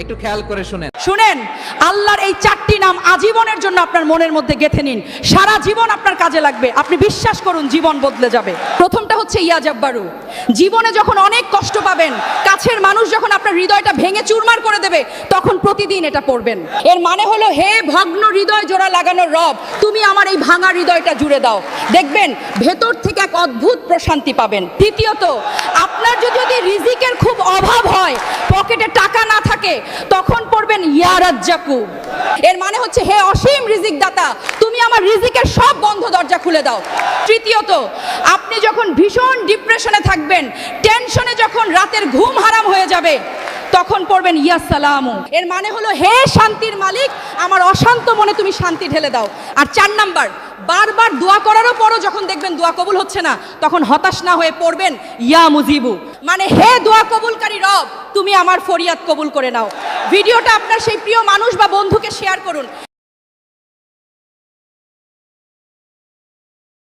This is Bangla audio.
একটু খেয়াল করে শুনেন। শুনেন, আল্লাহর এই 4টি নাম আজীবনের জন্য আপনার মনের মধ্যে গেঁথে নিন, সারা জীবন আপনার কাজে লাগবে, আপনি বিশ্বাস করুন জীবন বদলে যাবে। প্রথমটা হচ্ছে ইয়া জাব্বারু। জীবনে যখন অনেক কষ্ট পাবেন, কাছের মানুষ যখন আপনার হৃদয়টা ভেঙে চুরমার করে দেবে, তখন প্রতিদিন এটা পড়বেন। এর মানে হলো, হে ভগ্ন হৃদয় জোড়া লাগানোর রব, তুমি আমার এই ভাঙা হৃদয়টা জুড়ে দাও, দেখবেন ভেতর থেকে এক অদ্ভুত প্রশান্তি পাবেন। দ্বিতীয়ত, আপনার যদি রিজিকের খুব অভাব হয়, পকেটে টাকা না থাকে, তখন পড়বেন ইয়া রাজ্জাকু। এর মানে হচ্ছে, হে অসীম রিজিক দাতা, তুমি আমার রিজিকের সব বন্ধ দরজা খুলে দাও। তৃতীয়ত, আপনি যখন ভীষণ ডিপ্রেশনে থাকবেন, টেনশনে যখন রাতের ঘুম হারাম হয়ে যাবে, তখন পড়বেন ইয়া সালামু। এর মানে হলো, হে শান্তির মালিক, আমার অশান্ত মনে তুমি শান্তি ঢেলে দাও। আর 4 নাম্বার, বারবার দোয়া করারও পরও যখন দেখবেন দোয়া কবুল হচ্ছে না, তখন হতাশ না হয়ে পড়বেন ইয়া মুজিবু, মানে হে দোয়া কবুলকারী রব, তুমি আমার ফরিয়াদ কবুল করে নাও। ভিডিওটা আপনার সেই প্রিয় মানুষ বা বন্ধুকে শেয়ার করুন।